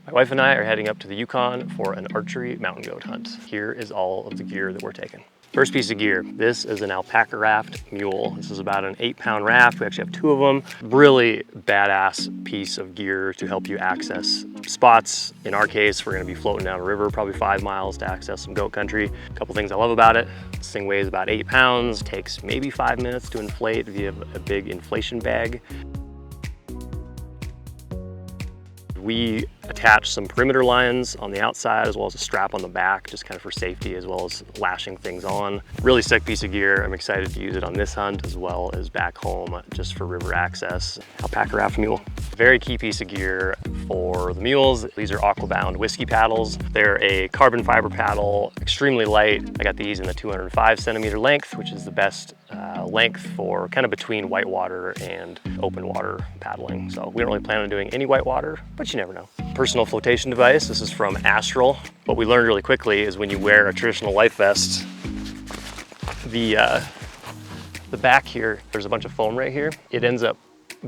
My wife and I are heading up to the Yukon for an archery mountain goat hunt. Here is all of the gear that we're taking. First piece of gear, this is an Alpacka Raft mule. This is about an 8-pound raft. We actually have 2 of them. Really badass piece of gear to help you access spots. In our case, we're gonna be floating down a river, probably 5 miles to access some goat country. A couple things I love about it. This thing weighs about 8 pounds, takes maybe 5 minutes to inflate if you have a big inflation bag. We attach some perimeter lines on the outside as well as a strap on the back, just kind of for safety as well as lashing things on. Really sick piece of gear. I'm excited to use it on this hunt as well as back home just for river access. Alpacka Raft mule. Very key piece of gear for the mules. These are Aquabound whiskey paddles. They're a carbon fiber paddle, extremely light. I got these in the 205 centimeter length, which is the best length for kind of between whitewater and open water paddling. So we don't really plan on doing any whitewater, but you never know. Personal flotation device. This is from Astral. What we learned really quickly is when you wear a traditional life vest, the back here, there's a bunch of foam right here. It ends up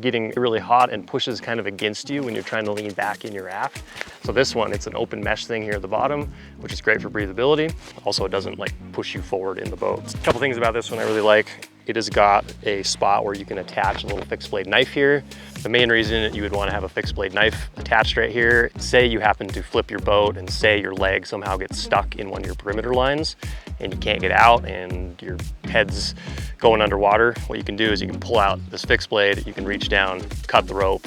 getting really hot and pushes kind of against you when you're trying to lean back in your raft. So this one, it's an open mesh thing here at the bottom, which is great for breathability. Also, it doesn't like push you forward in the boat. A couple things about this one I really like. It has got a spot where you can attach a little fixed blade knife here. The main reason you would want to have a fixed blade knife attached right here, say you happen to flip your boat and say your leg somehow gets stuck in one of your perimeter lines and you can't get out and your head's going underwater, what you can do is you can pull out this fixed blade, you can reach down, cut the rope,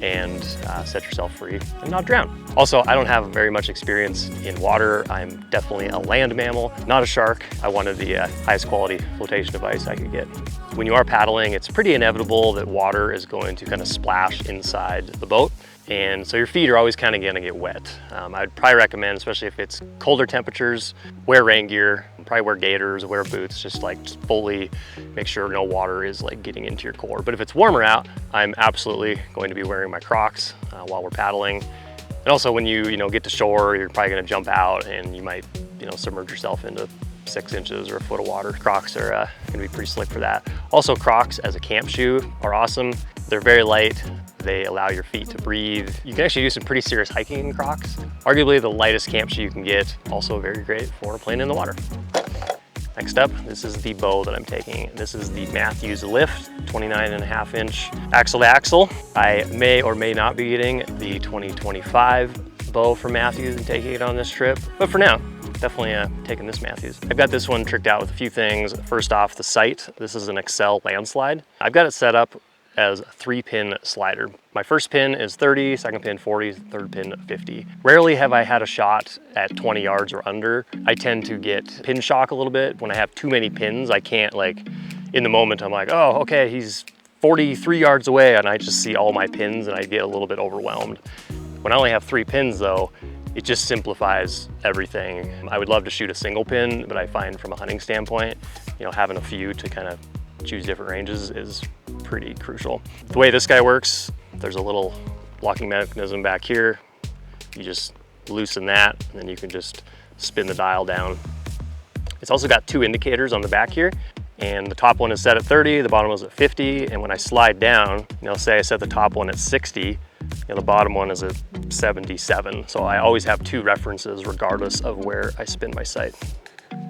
and set yourself free and not drown. Also, I don't have very much experience in water. I'm definitely a land mammal, not a shark. I wanted the highest quality flotation device I could get. When you are paddling, it's pretty inevitable that water is going to kind of splash inside the boat. And so your feet are always kind of gonna get wet. I'd probably recommend, especially if it's colder temperatures, wear rain gear, probably wear gaiters, wear boots, just fully make sure no water is like getting into your core. But if it's warmer out, I'm absolutely going to be wearing my Crocs while we're paddling. And also when you get to shore, you're probably gonna jump out and you might submerge yourself into 6 inches or a foot of water. Crocs are gonna be pretty slick for that. Also, Crocs as a camp shoe are awesome. They're very light. They allow your feet to breathe. You can actually do some pretty serious hiking in Crocs. Arguably the lightest camp shoe you can get. Also very great for playing in the water. Next up, this is the bow that I'm taking. This is the Matthews Lift, 29.5 inch axle to axle. I may or may not be getting the 2025 bow from Matthews and taking it on this trip. But for now, definitely taking this Matthews. I've got this one tricked out with a few things. First off, the sight. This is an Excel landslide. I've got it set up as a 3-pin slider. My first pin is 30, second pin 40, third pin 50. Rarely have I had a shot at 20 yards or under. I tend to get pin shock a little bit. When I have too many pins, I can't in the moment, I'm like, oh, okay, he's 43 yards away, and I just see all my pins and I get a little bit overwhelmed. When I only have 3 pins though, it just simplifies everything. I would love to shoot a single pin, but I find from a hunting standpoint, having a few to kind of choose different ranges is pretty crucial. The way this guy works, there's a little locking mechanism back here. You just loosen that, and then you can just spin the dial down. It's also got 2 indicators on the back here, and the top one is set at 30, the bottom one is at 50, and when I slide down, say I set the top one at 60, the bottom one is at 77. So I always have 2 references regardless of where I spin my sight.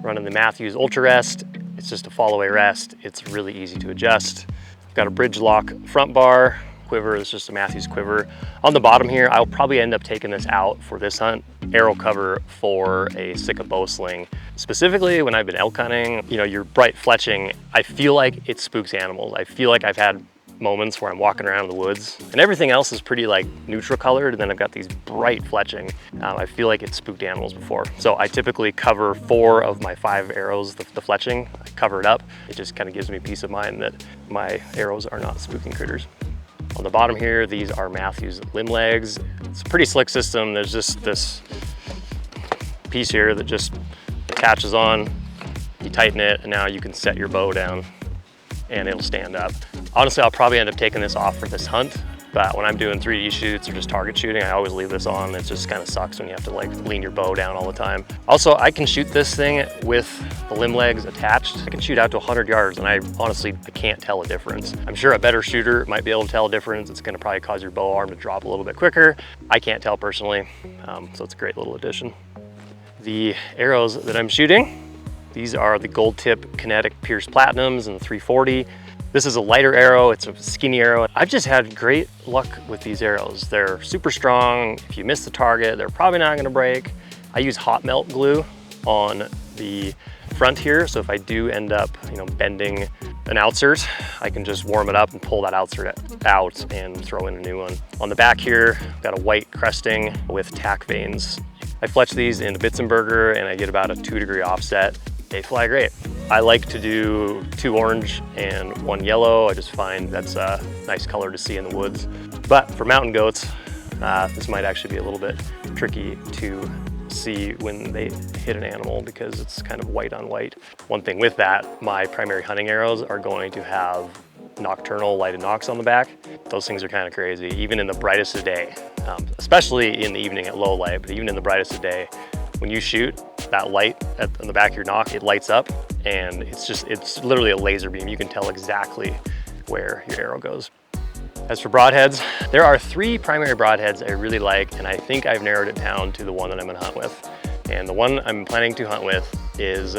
Running the Matthews Ultra Rest. It's just a fall away rest. It's really easy to adjust. I've got a bridge lock front bar. Quiver is just a Matthews quiver. On the bottom here, I'll probably end up taking this out for this hunt. Arrow cover for a Sitka bow sling. Specifically when I've been elk hunting, your bright fletching, I feel like it spooks animals. I feel like I've had moments where I'm walking around in the woods and everything else is pretty neutral colored, and then I've got these bright fletching. I feel like it spooked animals before. So I typically cover 4 of my 5 arrows, the fletching, I cover it up. It just kind of gives me peace of mind that my arrows are not spooking critters. On the bottom here, these are Matthews limb legs. It's a pretty slick system. There's just this piece here that just attaches on, you tighten it, and now you can set your bow down and it'll stand up. Honestly, I'll probably end up taking this off for this hunt. But when I'm doing 3D shoots or just target shooting, I always leave this on. It just kind of sucks when you have to like lean your bow down all the time. Also, I can shoot this thing with the limb legs attached. I can shoot out to 100 yards and I can't tell a difference. I'm sure a better shooter might be able to tell a difference. It's gonna probably cause your bow arm to drop a little bit quicker. I can't tell personally, so it's a great little addition. The arrows that I'm shooting, these are the Gold Tip Kinetic Pierce Platinums and the 340. This is a lighter arrow, it's a skinny arrow. I've just had great luck with these arrows. They're super strong. If you miss the target, they're probably not gonna break. I use hot melt glue on the front here, so if I do end up, bending an outsert, I can just warm it up and pull that outsert out and throw in a new one. On the back here, I've got a white cresting with tack veins. I fletch these in Bitzenberger and I get about a 2-degree offset. They fly great. I like to do 2 orange and 1 yellow. I just find that's a nice color to see in the woods. But for mountain goats, this might actually be a little bit tricky to see when they hit an animal because it's kind of white on white. One thing with that, my primary hunting arrows are going to have nocturnal lighted nocks on the back. Those things are kind of crazy, even in the brightest of day, especially in the evening at low light, but even in the brightest of day, when you shoot, that light on the back of your nock, it lights up and it's literally a laser beam. You can tell exactly where your arrow goes. As for broadheads, there are 3 primary broadheads I really like, and I think I've narrowed it down to the one that I'm gonna hunt with. And the one I'm planning to hunt with is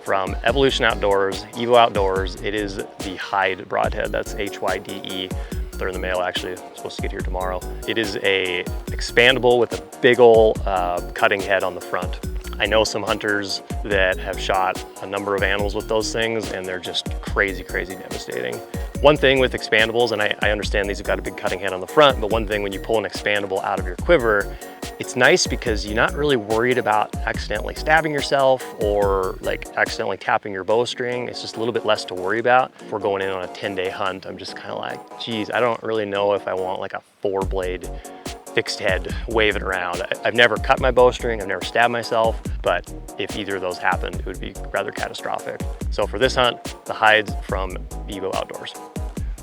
from Evolution Outdoors, Evo Outdoors. It is the Hyde broadhead, that's H-Y-D-E. They're in the mail actually, I'm supposed to get here tomorrow. It is a expandable with a big ol' cutting head on the front. I know some hunters that have shot a number of animals with those things and they're just crazy, crazy devastating. One thing with expandables, and I understand these have got a big cutting head on the front, but one thing when you pull an expandable out of your quiver, it's nice because you're not really worried about accidentally stabbing yourself or like accidentally tapping your bowstring. It's just a little bit less to worry about. If we're going in on a 10-day hunt, I'm just kind of like, geez, I don't really know if I want like a 4-blade fixed head waving around. I've never cut my bowstring, I've never stabbed myself, but if either of those happened, it would be rather catastrophic. So for this hunt, the Hydes from Evo Outdoors.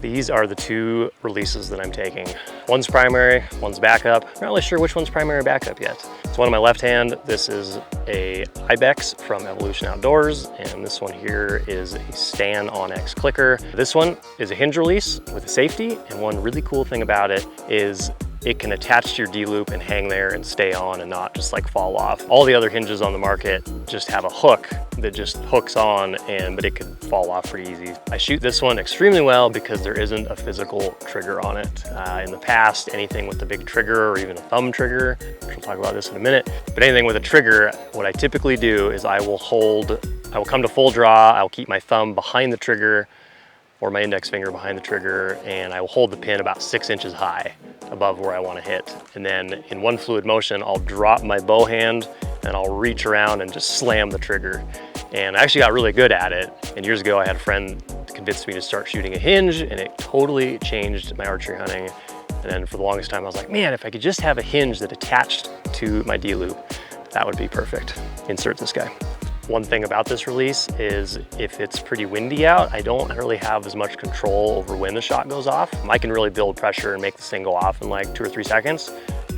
These are the 2 releases that I'm taking. One's primary, one's backup. I'm not really sure which one's primary or backup yet. So one on my left hand, this is a Ibex from Evolution Outdoors, and this one here is a Stan Onyx clicker. This one is a hinge release with a safety, and one really cool thing about it is it can attach to your D-loop and hang there and stay on and not just like fall off. All the other hinges on the market just have a hook that just hooks on, but it could fall off pretty easy. I shoot this one extremely well because there isn't a physical trigger on it. In the past, anything with a big trigger or even a thumb trigger, which we'll talk about this in a minute, but anything with a trigger, what I typically do is I will come to full draw, I'll keep my thumb behind the trigger or my index finger behind the trigger, and I will hold the pin about 6 inches high above where I want to hit. And then in one fluid motion, I'll drop my bow hand and I'll reach around and just slam the trigger. And I actually got really good at it. And years ago, I had a friend convince me to start shooting a hinge, and it totally changed my archery hunting. And then for the longest time, I was like, man, if I could just have a hinge that attached to my D-loop, that would be perfect. Insert this guy. One thing about this release is if it's pretty windy out, I don't really have as much control over when the shot goes off. I can really build pressure and make this thing go off in like 2 or 3 seconds.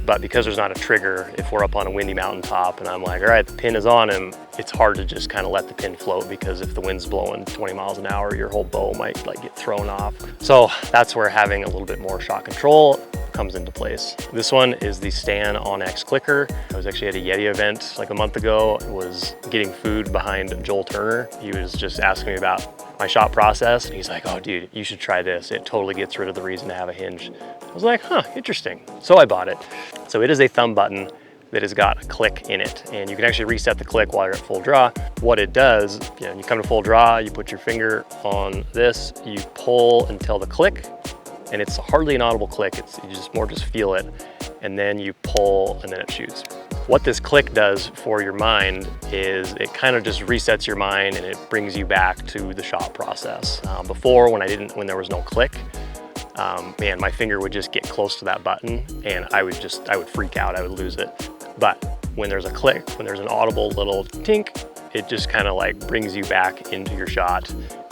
But because there's not a trigger, if we're up on a windy mountaintop and I'm like, all right, the pin is on him, it's hard to just kind of let the pin float, because if the wind's blowing 20 miles an hour, your whole bow might like get thrown off. So that's where having a little bit more shot control comes into place. This one is the Stan Onyx clicker. I was actually at a Yeti event like a month ago. I was getting food behind Joel Turner. He was just asking me about my shot process, and he's like, oh dude, you should try this. It totally gets rid of the reason to have a hinge. I was like, huh, interesting. So I bought it. So it is a thumb button that has got a click in it, and you can actually reset the click while you're at full draw. What it does, you come to full draw, you put your finger on this, you pull until the click, and it's hardly an audible click. You just feel it, and then you pull and then it shoots. What this click does for your mind is it kind of just resets your mind and it brings you back to the shot process. Before, when there was no click, man, my finger would just get close to that button and I would freak out, I would lose it. But when there's a click, when there's an audible little tink, it just kind of like brings you back into your shot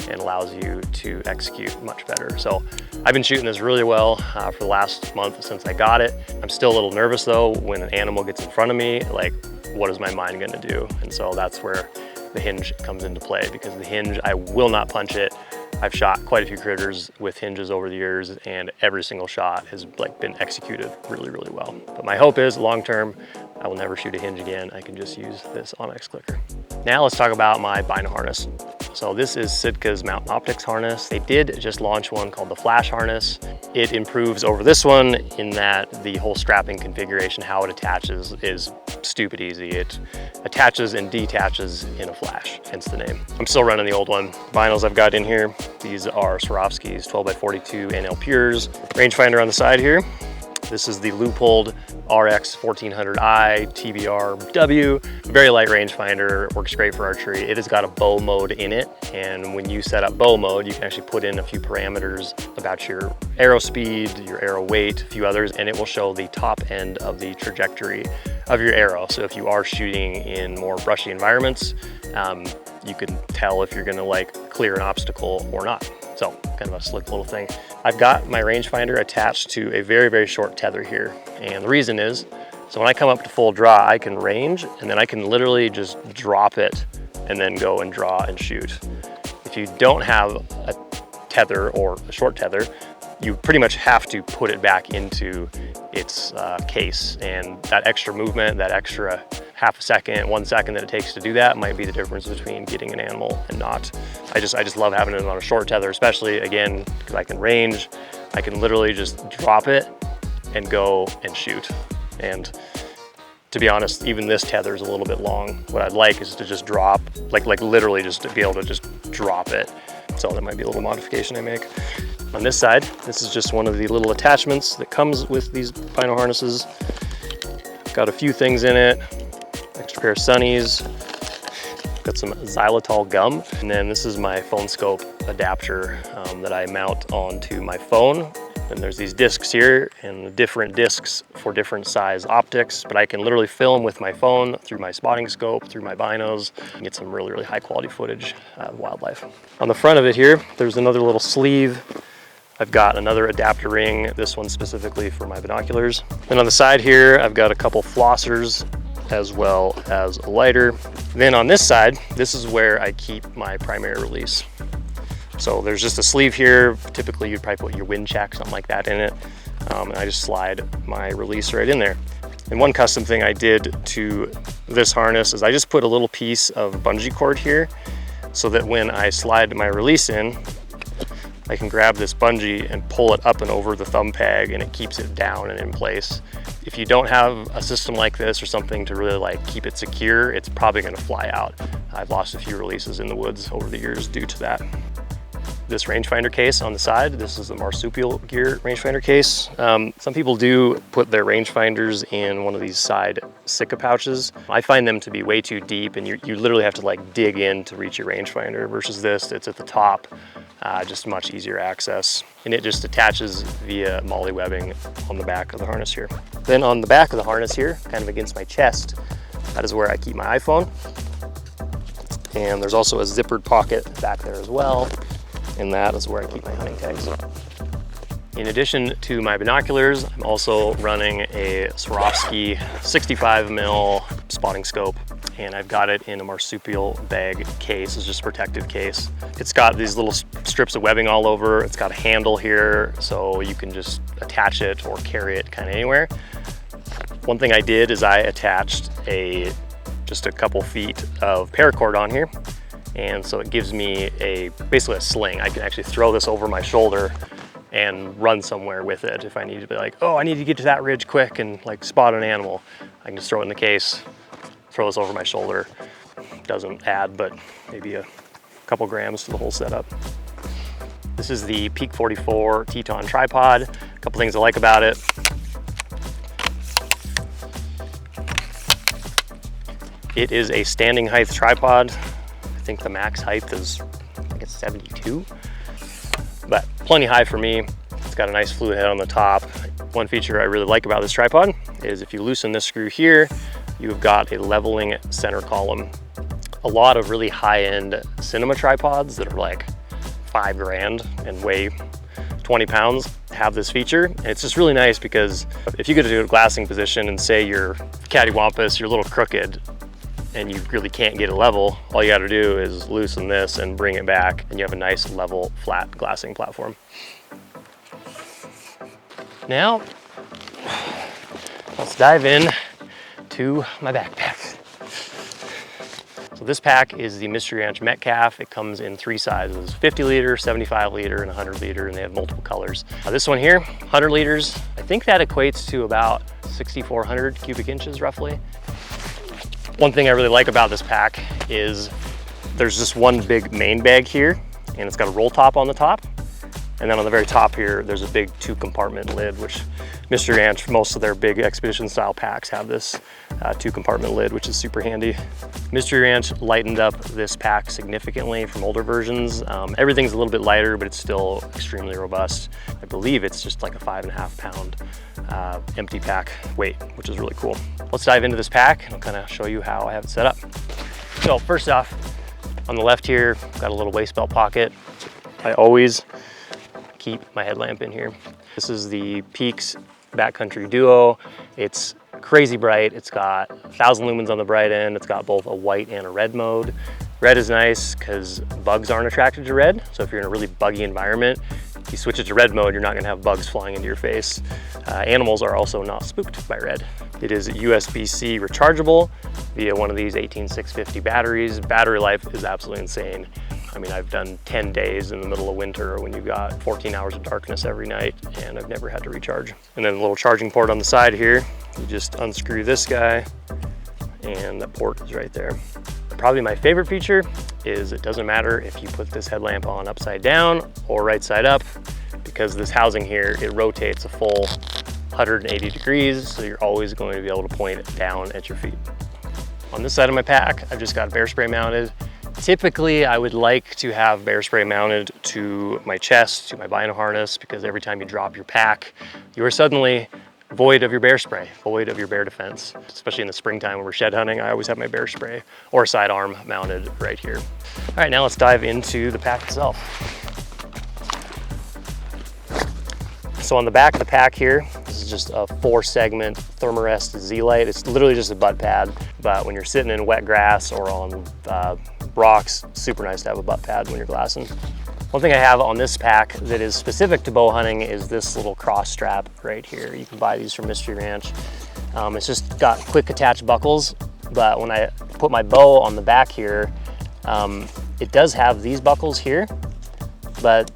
and allows you to execute much better. So I've been shooting this really well for the last month since I got it. I'm still a little nervous though when an animal gets in front of me, like what is my mind gonna do? And so that's where the hinge comes into play, because the hinge, I will not punch it. I've shot quite a few critters with hinges over the years, and every single shot has like been executed really, really well. But my hope is long term, I will never shoot a hinge again. I can just use this Onyx clicker. Now let's talk about my bino harness. So this is Sitka's Mountain Optics harness. They did just launch one called the Flash harness. It improves over this one in that the whole strapping configuration, how it attaches, is stupid easy. It attaches and detaches in a flash, hence the name. I'm still running the old one. Vinyls I've got in here, these are Swarovski's 12x42 NL Pures. Rangefinder on the side here. This is the Leupold RX 1400i TBR-W. Very light rangefinder, works great for archery. It has got a bow mode in it, and when you set up bow mode, you can actually put in a few parameters about your arrow speed, your arrow weight, a few others, and it will show the top end of the trajectory of your arrow. So if you are shooting in more brushy environments, you can tell if you're gonna like clear an obstacle or not. So kind of a slick little thing. I've got my rangefinder attached to a very, very short tether here. And the reason is, so when I come up to full draw, I can range, and then I can literally just drop it and then go and draw and shoot. If you don't have a tether or a short tether, you pretty much have to put it back into its case. And that extra movement, that extra half a second, 1 second that it takes to do that might be the difference between getting an animal and not. I just love having it on a short tether, especially again, because I can range. I can literally just drop it and go and shoot. And to be honest, even this tether is a little bit long. What I'd like is to just drop, like literally just to be able to just drop it. So that might be a little modification I make. On this side, this is just one of the little attachments that comes with these bino harnesses. Got a few things in it. Extra pair of sunnies, got some xylitol gum, and then this is my phone scope adapter that I mount onto my phone. And there's these discs here, and different discs for different size optics, but I can literally film with my phone through my spotting scope, through my binos, and get some really, really high quality footage of wildlife. On the front of it here, there's another little sleeve. I've got another adapter ring, this one specifically for my binoculars. Then on the side here, I've got a couple flossers, as well as a lighter. Then on this side, this is where I keep my primary release. So there's just a sleeve here. Typically you'd probably put your wind check, something like that in it. And I just slide my release right in there. And one custom thing I did to this harness is I just put a little piece of bungee cord here so that when I slide my release in, I can grab this bungee and pull it up and over the thumb peg, and it keeps it down and in place. If you don't have a system like this or something to really like keep it secure, it's probably gonna fly out. I've lost a few releases in the woods over the years due to that. This rangefinder case on the side, this is a marsupial gear rangefinder case. Some people do put their rangefinders in one of these side Sika pouches. I find them to be way too deep, and you literally have to like dig in to reach your rangefinder, versus this, it's at the top. Just much easier access, and it just attaches via MOLLE webbing on the back of the harness here. Then on the back of the harness here, kind of against my chest, that is where I keep my iPhone. And there's also a zippered pocket back there as well, and that is where I keep my hunting tags. In addition to my binoculars, I'm also running a Swarovski 65mm spotting scope, and I've got it in a marsupial bag case. It's just a protective case. It's got these little strips of webbing all over. It's got a handle here, so you can just attach it or carry it kind of anywhere. One thing I did is I attached just a couple feet of paracord on here, and so it gives me basically a sling. I can actually throw this over my shoulder and run somewhere with it if I need to be like, oh, I need to get to that ridge quick and like spot an animal. I can just throw it in the case, throw this over my shoulder. Doesn't add but maybe a couple grams to the whole setup. This is the Peak 44 Teton tripod. A couple things I like about it. It is a standing height tripod. I think the max height is, I think it's 72. But plenty high for me. It's got a nice fluid head on the top. One feature I really like about this tripod is if you loosen this screw here, you've got a leveling center column. A lot of really high-end cinema tripods that are like 5 grand and weigh 20 pounds have this feature. And it's just really nice because if you get to a glassing position and say you're cattywampus, you're a little crooked, and you really can't get a level, all you gotta do is loosen this and bring it back, and you have a nice level, flat glassing platform. Now, let's dive in to my backpack. So this pack is the Mystery Ranch Metcalf. It comes in 3 sizes, 50 liter, 75 liter, and 100 liter, and they have multiple colors. This one here, 100 liters, I think that equates to about 6,400 cubic inches roughly. One thing I really like about this pack is there's just one big main bag here, and it's got a roll top on the top. And then on the very top here, there's a big 2-compartment lid, which Mystery Ranch, most of their big expedition style packs have this 2-compartment lid, which is super handy. Mystery Ranch lightened up this pack significantly from older versions. Everything's a little bit lighter, but it's still extremely robust. I believe it's just like a 5.5 pound empty pack weight, which is really cool. Let's dive into this pack and I'll kind of show you how I have it set up. So first off, on the left here, I've got a little waist belt pocket. I always keep my headlamp in here. This is the Peaks Backcountry Duo. It's crazy bright. It's got 1,000 lumens on the bright end. It's got both a white and a red mode. Red is nice because bugs aren't attracted to red. So if you're in a really buggy environment, if you switch it to red mode, you're not gonna have bugs flying into your face. Animals are also not spooked by red. It is USB-C rechargeable via one of these 18650 batteries. Battery life is absolutely insane. I mean, I've done 10 days in the middle of winter when you've got 14 hours of darkness every night, and I've never had to recharge. And then a little charging port on the side here. You just unscrew this guy, and the port is right there. Probably my favorite feature is it doesn't matter if you put this headlamp on upside down or right side up, because this housing here, it rotates a full 180 degrees, so you're always going to be able to point it down at your feet. On this side of my pack, I've just got bear spray mounted. Typically, I would like to have bear spray mounted to my chest, to my bino harness, because every time you drop your pack, you are suddenly void of your bear spray, void of your bear defense. Especially in the springtime when we're shed hunting, I always have my bear spray or sidearm mounted right here. All right, now let's dive into the pack itself. So on the back of the pack here, this is just a 4-segment Thermarest Z-Lite. It's literally just a butt pad, but when you're sitting in wet grass or on rocks, super nice to have a butt pad when you're glassing. One thing I have on this pack that is specific to bow hunting is this little cross strap right here. You can buy these from Mystery Ranch. It's just got quick attach buckles, but when I put my bow on the back here, it does have these buckles here, but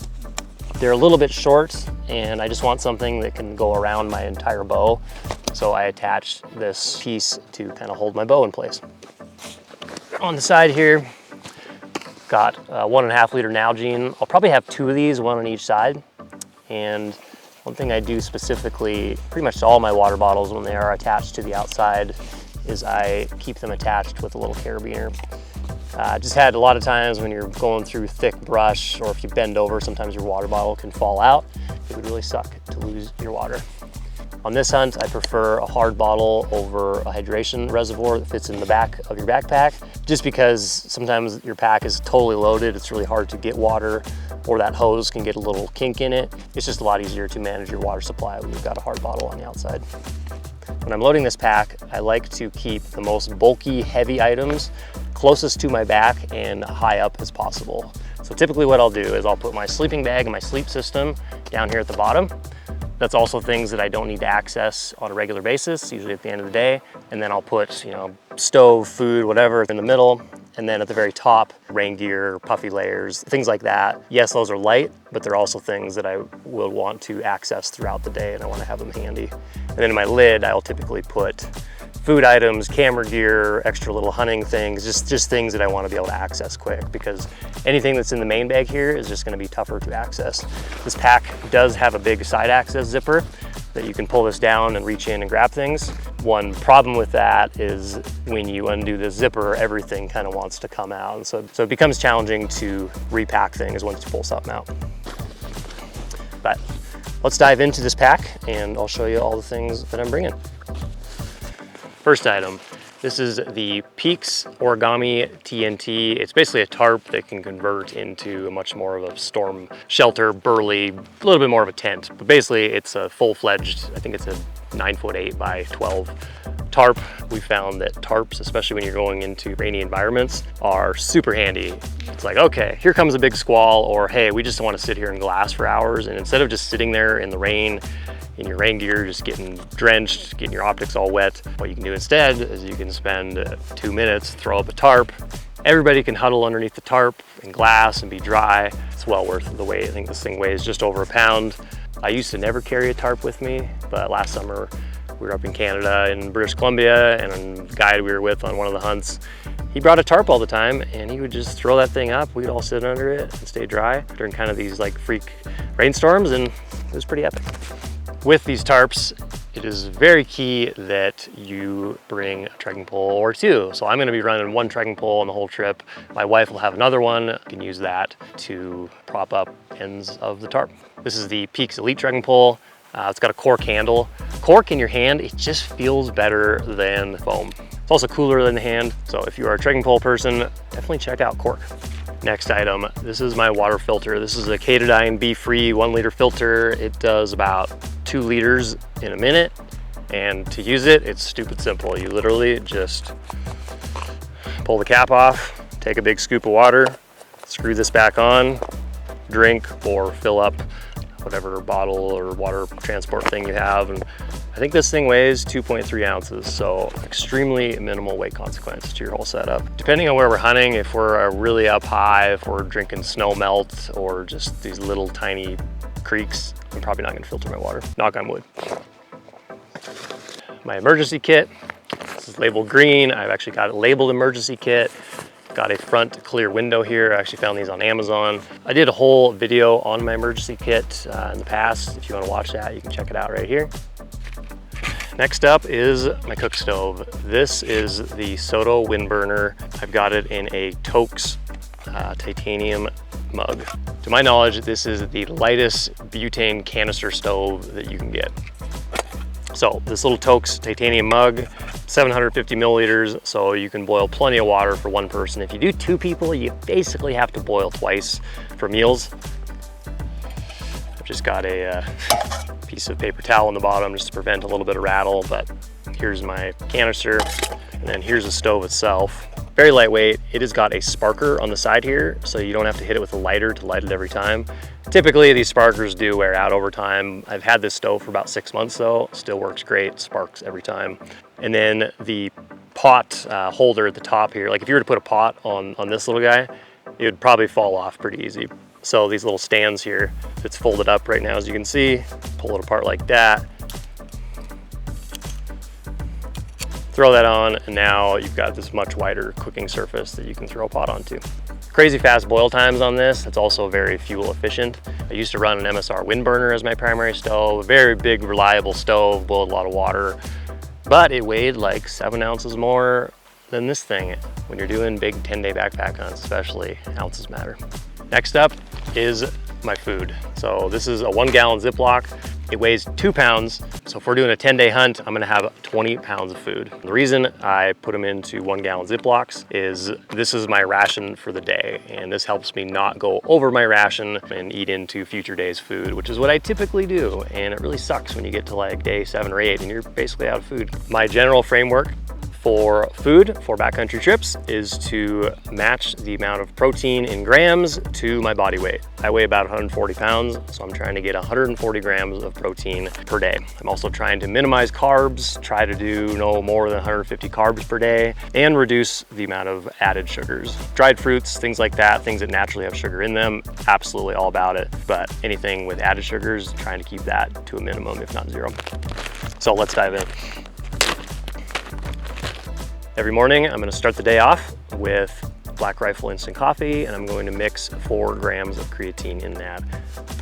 they're a little bit short, and I just want something that can go around my entire bow. So I attached this piece to kind of hold my bow in place. On the side here, got a 1.5 liter Nalgene. I'll probably have 2 of these, one on each side. And one thing I do specifically, pretty much to all my water bottles when they are attached to the outside, is I keep them attached with a little carabiner. Just had a lot of times when you're going through thick brush, or if you bend over, sometimes your water bottle can fall out. It would really suck to lose your water. On this hunt, I prefer a hard bottle over a hydration reservoir that fits in the back of your backpack, just because sometimes your pack is totally loaded. It's really hard to get water, or that hose can get a little kink in it. It's just a lot easier to manage your water supply when you've got a hard bottle on the outside. When I'm loading this pack, I like to keep the most bulky, heavy items closest to my back and high up as possible. So typically what I'll do is I'll put my sleeping bag and my sleep system down here at the bottom. That's also things that I don't need to access on a regular basis, usually at the end of the day. And then I'll put, stove, food, whatever in the middle. And then at the very top, rain gear, puffy layers, things like that. Yes, those are light, but they're also things that I will want to access throughout the day, and I want to have them handy. And then in my lid, I'll typically put food items, camera gear, extra little hunting things, just things that I want to be able to access quick, because anything that's in the main bag here is just going to be tougher to access. This pack does have a big side access zipper that you can pull this down and reach in and grab things. One problem with that is when you undo the zipper, everything kind of wants to come out. And so it becomes challenging to repack things once you pull something out. But let's dive into this pack and I'll show you all the things that I'm bringing. First item, This is the Peaks Origami TNT. It's basically a tarp that can convert into a much more of a storm shelter, burly, a little bit more of a tent. But basically it's a full-fledged, I think it's a 9'8" by 12 tarp. We found that tarps, especially when you're going into rainy environments, are super handy. It's like, okay, here comes a big squall, or hey, we just want to sit here in glass for hours. And instead of just sitting there in the rain, in your rain gear, just getting drenched, getting your optics all wet, what you can do instead is you can spend 2 minutes, throw up a tarp. Everybody can huddle underneath the tarp in glass and be dry. It's well worth the weight. I think this thing weighs just over a pound. I used to never carry a tarp with me, but last summer we were up in Canada in British Columbia, and the guide we were with on one of the hunts, he brought a tarp all the time, and he would just throw that thing up. We'd all sit under it and stay dry during kind of these like freak rainstorms, and it was pretty epic. With these tarps, it is very key that you bring a trekking pole or two. So I'm gonna be running one trekking pole on the whole trip. My wife will have another one. You can use that to prop up ends of the tarp. This is the Peaks Elite trekking pole. It's got a cork handle. Cork in your hand, it just feels better than foam. It's also cooler than the hand. So if you are a trekking pole person, definitely check out cork. Next item, this is my water filter. This is a Katadyn Be-Free 1 liter filter. It does about 2 liters in a minute. And to use it, it's stupid simple. You literally just pull the cap off, take a big scoop of water, screw this back on, drink or fill up whatever bottle or water transport thing you have. And I think this thing weighs 2.3 ounces, so extremely minimal weight consequence to your whole setup. Depending on where we're hunting, if we're really up high, if we're drinking snow melt or just these little tiny creeks, I'm probably not gonna filter my water, knock on wood. My emergency kit, this is labeled green. I've actually got it labeled emergency kit. Got a front clear window here. I actually found these on Amazon. I did a whole video on my emergency kit in the past. If you wanna watch that, you can check it out right here. Next up is my cook stove. This is the Soto Windburner. I've got it in a Toaks titanium mug. To my knowledge, this is the lightest butane canister stove that you can get. So this little Toaks titanium mug, 750 milliliters, so you can boil plenty of water for one person. If you do 2 people, you basically have to boil twice for meals. I've just got a piece of paper towel on the bottom just to prevent a little bit of rattle, but here's my canister, and then here's the stove itself. Very lightweight. It has got a sparker on the side here, so you don't have to hit it with a lighter to light it every time. Typically, these sparkers do wear out over time. I've had this stove for about 6 months though. Still works great, sparks every time. And then the pot holder at the top here, like if you were to put a pot on this little guy, it would probably fall off pretty easy. So these little stands here, it's folded up right now, as you can see, pull it apart like that. Throw that on, and now you've got this much wider cooking surface that you can throw a pot onto. Crazy fast boil times on this. It's also very fuel efficient. I used to run an MSR wind burner as my primary stove, a very big, reliable stove, boiled a lot of water, but it weighed like 7 ounces more than this thing. When you're doing big 10-day backpack hunts, especially, ounces matter. Next up is my food. So this is a 1 gallon Ziploc. It weighs 2 pounds. So if we're doing a 10-day hunt, I'm gonna have 20 pounds of food. The reason I put them into 1 gallon Ziplocs is this is my ration for the day. And this helps me not go over my ration and eat into future days' food, which is what I typically do. And it really sucks when you get to like day 7 or 8 and you're basically out of food. My general framework for food for backcountry trips is to match the amount of protein in grams to my body weight. I weigh about 140 pounds, so I'm trying to get 140 grams of protein per day. I'm also trying to minimize carbs, try to do no more than 150 carbs per day, and reduce the amount of added sugars. Dried fruits, things like that, things that naturally have sugar in them, absolutely all about it. But anything with added sugars, trying to keep that to a minimum, if not zero. So let's dive in. Every morning, I'm gonna start the day off with Black Rifle instant coffee, and I'm going to mix 4 grams of creatine in that.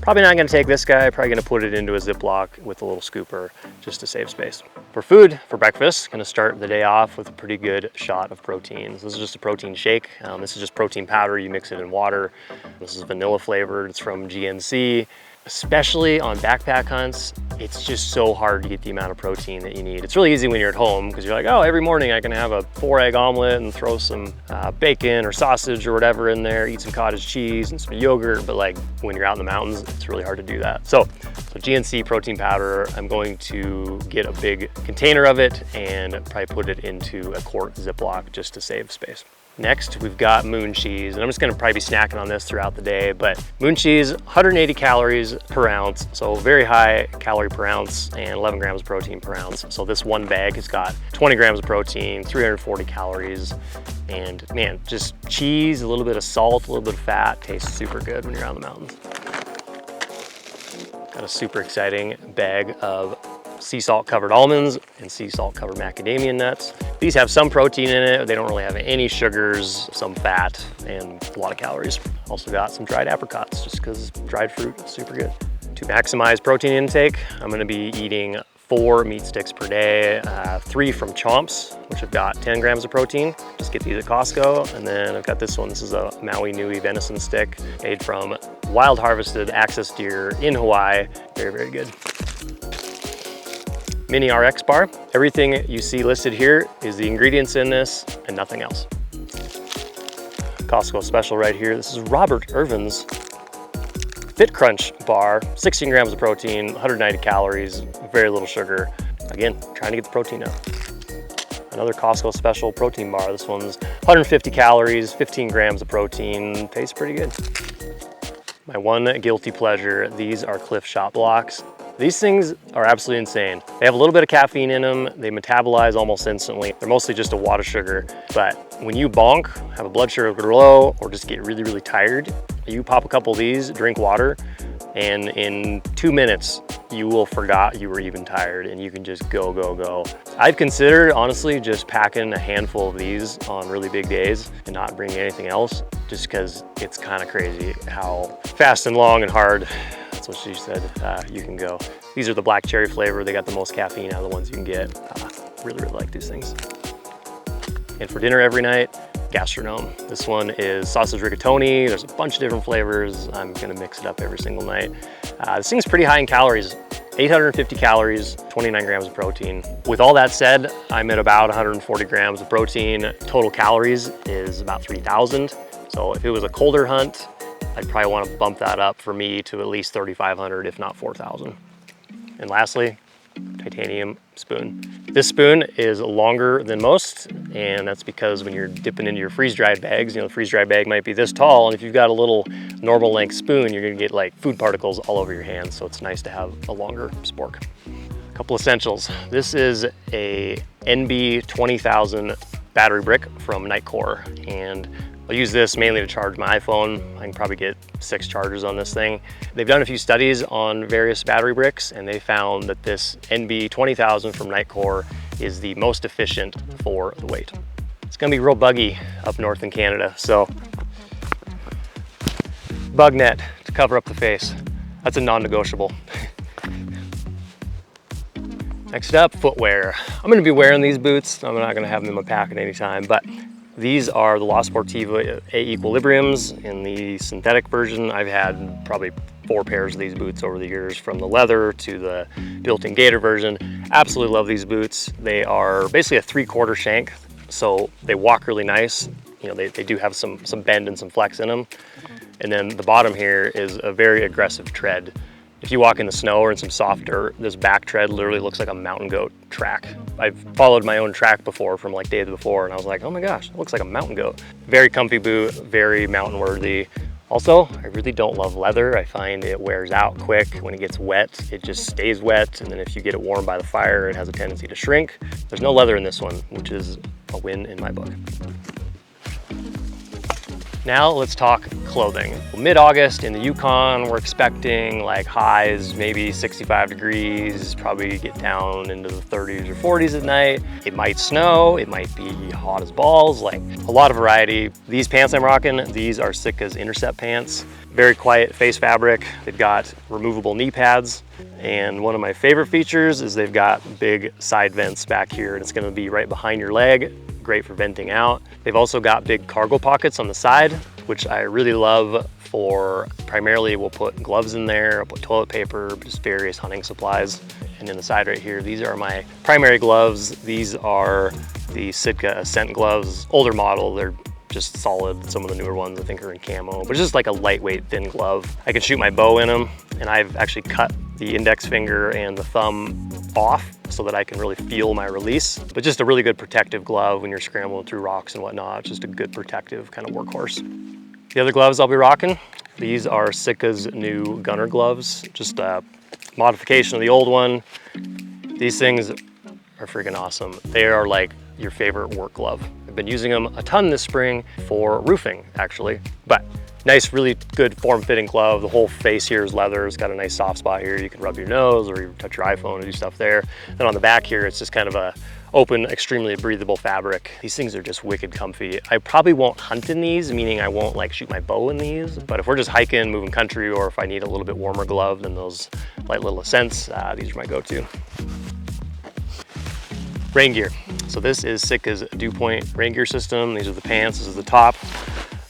Probably not gonna take this guy, probably gonna put it into a Ziploc with a little scooper just to save space. For food, for breakfast, gonna start the day off with a pretty good shot of protein. So this is just a protein shake. This is just protein powder, you mix it in water. This is vanilla flavored, it's from GNC. especially on backpack hunts. It's just so hard to get the amount of protein that you need. It's really easy when you're at home because you're like, oh, every morning I can have a 4-egg omelet and throw some bacon or sausage or whatever in there, eat some cottage cheese and some yogurt. But like when you're out in the mountains, it's really hard to do that. So GNC protein powder, I'm going to get a big container of it and probably put it into a quart Ziploc just to save space. Next, we've got moon cheese, and I'm just gonna probably be snacking on this throughout the day, but moon cheese, 180 calories per ounce, so very high calorie per ounce and 11 grams of protein per ounce. So this one bag has got 20 grams of protein, 340 calories, and man, just cheese, a little bit of salt, a little bit of fat, tastes super good when you're out in the mountains. Got a super exciting bag of sea salt covered almonds and sea salt covered macadamia nuts. These have some protein in it. They don't really have any sugars, some fat, and a lot of calories. Also got some dried apricots just because dried fruit is super good. To maximize protein intake, I'm gonna be eating 4 meat sticks per day, 3 from Chomps, which have got 10 grams of protein. Just get these at Costco. And then I've got this one. This is a Maui Nui venison stick made from wild harvested access deer in Hawaii. Very, very good. Mini RX bar. Everything you see listed here is the ingredients in this and nothing else. Costco special right here. This is Robert Irvin's Fit Crunch bar, 16 grams of protein, 190 calories, very little sugar. Again, trying to get the protein up. Another Costco special protein bar. This one's 150 calories, 15 grams of protein, tastes pretty good. My one guilty pleasure, these are Cliff Shot blocks. These things are absolutely insane. They have a little bit of caffeine in them. They metabolize almost instantly. They're mostly just a wad of sugar. But when you bonk, have a blood sugar low, or just get really, really tired, you pop a couple of these, drink water, and in 2 minutes, you will forgot you were even tired and you can just go, go, go. I've considered, honestly, just packing a handful of these on really big days and not bringing anything else, just because it's kind of crazy how fast and long and hard, that's what she said, you can go. These are the black cherry flavor. They got the most caffeine out of the ones you can get. Really, really like these things. And for dinner every night, Gastronome. This one is sausage rigatoni. There's a bunch of different flavors. I'm gonna mix it up every single night. This thing's pretty high in calories. 850 calories, 29 grams of protein. With all that said, I'm at about 140 grams of protein. Total calories is about 3,000. So if it was a colder hunt, I'd probably want to bump that up for me to at least 3,500, if not 4,000. And lastly, titanium spoon. This spoon is longer than most, and that's because when you're dipping into your freeze-dried bags, you know, the freeze-dried bag might be this tall, and if you've got a little normal length spoon, you're gonna get like food particles all over your hands, so it's nice to have a longer spork. A couple essentials. This is a NB 20,000 battery brick from Nitecore, and I'll use this mainly to charge my iPhone. I can probably get 6 chargers on this thing. They've done a few studies on various battery bricks, and they found that this NB 20,000 from Nitecore is the most efficient for the weight. It's gonna be real buggy up north in Canada, so bug net to cover up the face. That's a non-negotiable. Next up, footwear. I'm gonna be wearing these boots. I'm not gonna have them in my pack at any time, but these are the La Sportiva Aequibriums in the synthetic version. I've had probably 4 pairs of these boots over the years, from the leather to the built-in gator version. Absolutely love these boots. They are basically a 3/4 shank, so they walk really nice. You know, they do have some bend and some flex in them. And then the bottom here is a very aggressive tread. If you walk in the snow or in some soft dirt, this back tread literally looks like a mountain goat track. I've followed my own track before from like days before, and I was like, oh my gosh, it looks like a mountain goat. Very comfy boot, very mountain worthy. Also, I really don't love leather. I find it wears out quick. When it gets wet, it just stays wet. And then if you get it warm by the fire, it has a tendency to shrink. There's no leather in this one, which is a win in my book. Now let's talk clothing. Mid-August in the Yukon, we're expecting like highs, maybe 65 degrees, probably get down into the 30s or 40s at night. It might snow, it might be hot as balls, like a lot of variety. These pants I'm rocking, these are Sitka's Intercept Pants. Very quiet face fabric. They've got removable knee pads. And one of my favorite features is they've got big side vents back here, and it's gonna be right behind your leg. Great for venting out. They've also got big cargo pockets on the side, which I really love for primarily we'll put gloves in there, I'll put toilet paper, just various hunting supplies. And in the side right here, these are my primary gloves. These are the Sitka Ascent gloves, older model. They're just solid. Some of the newer ones I think are in camo, but it's just like a lightweight thin glove. I can shoot my bow in them, and I've actually cut the index finger and the thumb off so that I can really feel my release. But just a really good protective glove when you're scrambling through rocks and whatnot. It's just a good protective kind of workhorse. The other gloves I'll be rocking, these are Sitka's new Gunnar Gloves, just a modification of the old one. These things are freaking awesome. They are like your favorite work glove. I've been using them a ton this spring for roofing, actually. But nice, really good form-fitting glove. The whole face here is leather. It's got a nice soft spot here. You can rub your nose or you touch your iPhone and do stuff there. Then on the back here, it's just kind of a open, extremely breathable fabric. These things are just wicked comfy. I probably won't hunt in these, meaning I won't like shoot my bow in these, but if we're just hiking, moving country, or if I need a little bit warmer glove than those light little Ascents, these are my go-to. Rain gear. So this is Sitka's Dew Point rain gear system. These are the pants, this is the top.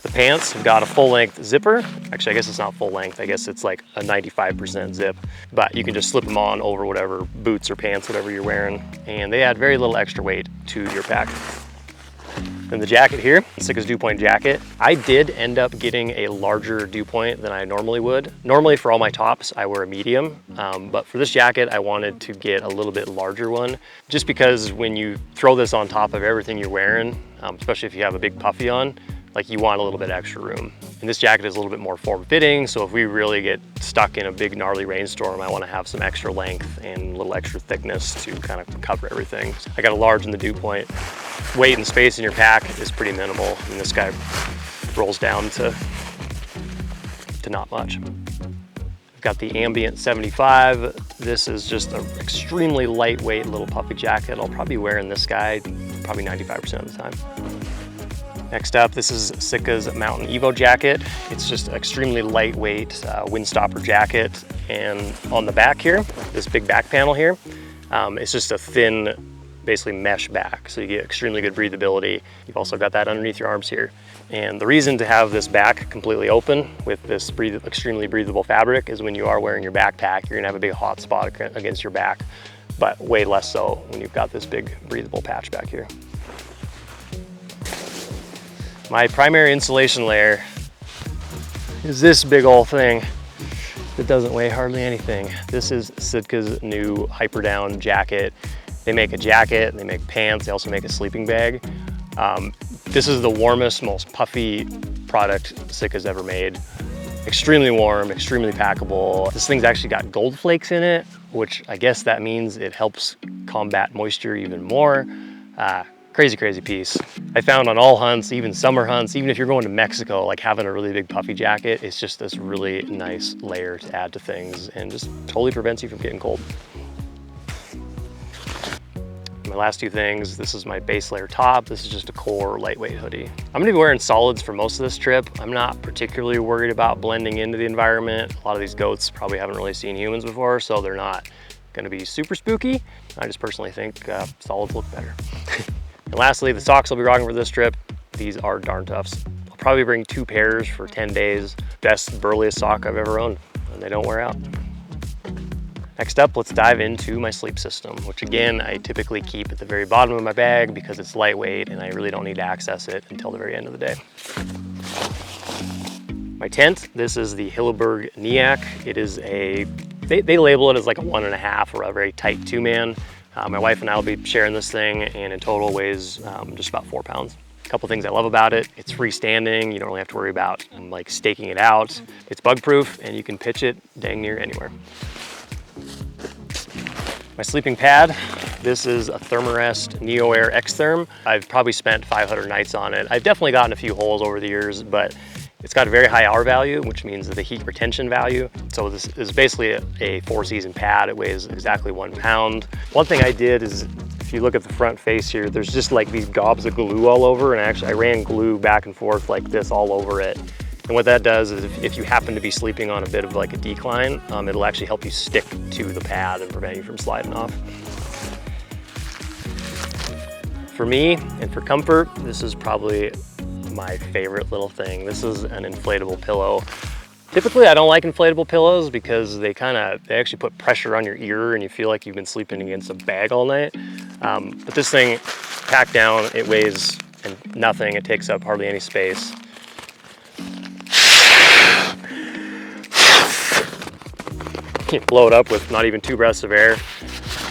The pants have got a full length zipper. Actually, I guess it's not full length. I guess it's like a 95% zip, but you can just slip them on over whatever boots or pants, whatever you're wearing. And they add very little extra weight to your pack. Then the jacket here, Sitka's Dew Point jacket. I did end up getting a larger dew point than I normally would. Normally for all my tops, I wear a medium, but for this jacket, I wanted to get a little bit larger one, just because when you throw this on top of everything you're wearing, especially if you have a big puffy on, like you want a little bit extra room. And this jacket is a little bit more form-fitting, so if we really get stuck in a big gnarly rainstorm, I want to have some extra length and a little extra thickness to kind of cover everything. I got a large in the dew point. Weight and space in your pack is pretty minimal, and this guy rolls down to not much. I've got the Ambient 75. This is just an extremely lightweight little puffy jacket. I'll probably be wearing this guy probably 95% of the time. Next up, this is Sitka's Mountain Evo jacket. It's just extremely lightweight windstopper jacket. And on the back here, this big back panel here, it's just a thin, basically mesh back. So you get extremely good breathability. You've also got that underneath your arms here. And the reason to have this back completely open with this extremely breathable fabric is when you are wearing your backpack, you're gonna have a big hot spot against your back, but way less so when you've got this big breathable patch back here. My primary insulation layer is this big old thing that doesn't weigh hardly anything. This is Sitka's new Hyperdown Jacket. They make a jacket, they make pants, they also make a sleeping bag. This is the warmest, most puffy product Sitka's ever made. Extremely warm, extremely packable. This thing's actually got gold flakes in it, which I guess that means it helps combat moisture even more. Crazy, crazy piece. I found on all hunts, even summer hunts, even if you're going to Mexico, like having a really big puffy jacket, it's just this really nice layer to add to things and just totally prevents you from getting cold. My last two things, this is my base layer top. This is just a core lightweight hoodie. I'm gonna be wearing solids for most of this trip. I'm not particularly worried about blending into the environment. A lot of these goats probably haven't really seen humans before, so they're not gonna be super spooky. I just personally think solids look better. And lastly, the socks I'll be rocking for this trip, these are Darn Toughs. I'll probably bring 2 pairs for 10 days. Best, burliest sock I've ever owned, and they don't wear out. Next up, let's dive into my sleep system, which again, I typically keep at the very bottom of my bag because it's lightweight and I really don't need to access it until the very end of the day. My tent, this is the Hilleberg Niak. It is they label it as like a 1.5 or a very tight 2-man. My wife and I will be sharing this thing, and in total weighs just about 4 pounds. A couple things I love about it: it's freestanding. You don't really have to worry about like staking it out. It's bug proof, and you can pitch it dang near anywhere. My sleeping pad, this is a Thermarest Neo Air X-Therm. I've probably spent 500 nights on it. I've definitely gotten a few holes over the years, but it's got a very high hour value, which means the heat retention value. So this is basically a 4-season pad. It weighs exactly 1 pound. One thing I did is, if you look at the front face here, there's just like these gobs of glue all over, and actually I ran glue back and forth like this all over it. And what that does is if you happen to be sleeping on a bit of like a decline, it'll actually help you stick to the pad and prevent you from sliding off. For me, and for comfort, this is probably my favorite little thing. This is an inflatable pillow. Typically, I don't like inflatable pillows because they actually put pressure on your ear and you feel like you've been sleeping against a bag all night. But this thing, packed down, it weighs nothing. It takes up hardly any space. You blow it up with not even 2 breaths of air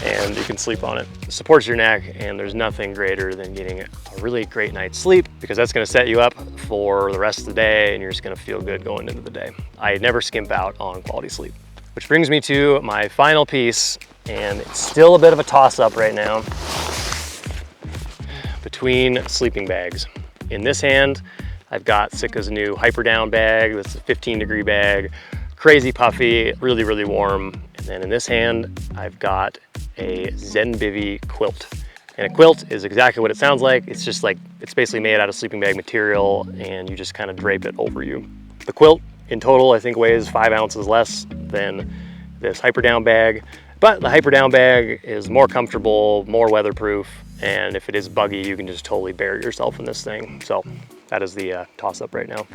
and you can sleep on it. It supports your neck, and there's nothing greater than getting a really great night's sleep, because that's gonna set you up for the rest of the day and you're just gonna feel good going into the day. I never skimp out on quality sleep. Which brings me to my final piece, and it's still a bit of a toss-up right now between sleeping bags. In this hand, I've got Sitka's new Hyperdown bag. This is a 15-degree bag, crazy puffy, really, really warm. And then in this hand, I've got a Zen Bivy quilt. And a quilt is exactly what it sounds like. It's just like, it's basically made out of sleeping bag material, and you just kind of drape it over you. The quilt in total, I think, weighs 5 ounces less than this Hyperdown bag, but the Hyperdown bag is more comfortable, more weatherproof, and if it is buggy, you can just totally bury yourself in this thing. So that is the toss-up right now.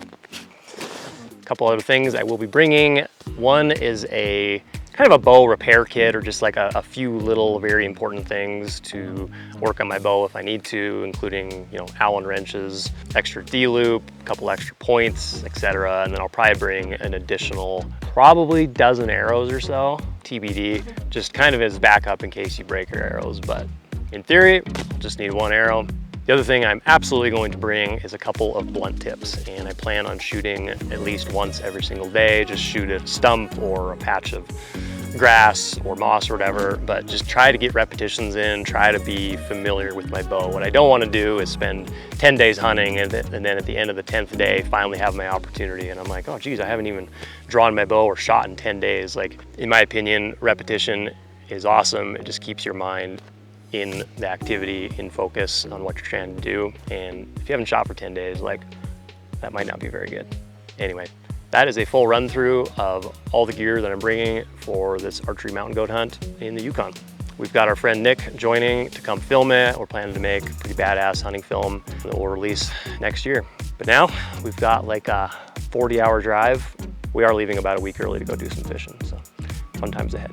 A couple other things I will be bringing. One is a kind of a bow repair kit, or just like a few little very important things to work on my bow if I need to, including, you know, Allen wrenches, extra D-loop, a couple extra points, etc. And then I'll probably bring an additional probably dozen arrows or so, TBD, just kind of as backup in case you break your arrows. But in theory, just need 1 arrow. The other thing I'm absolutely going to bring is a couple of blunt tips, and I plan on shooting at least once every single day. Just shoot a stump or a patch of grass or moss or whatever, but just try to get repetitions in, try to be familiar with my bow. What I don't want to do is spend 10 days hunting and then at the end of the 10th day finally have my opportunity and I'm like, oh geez, I haven't even drawn my bow or shot in 10 days. Like, in my opinion, repetition is awesome. It just keeps your mind in the activity, in focus on what you're trying to do. And if you haven't shot for 10 days, like, that might not be very good. Anyway, that is a full run through of all the gear that I'm bringing for this archery mountain goat hunt in the Yukon. We've got our friend Nick joining to come film it. We're planning to make a pretty badass hunting film that we'll release next year. But now we've got like a 40-hour drive. We are leaving about a week early to go do some fishing, so fun times ahead.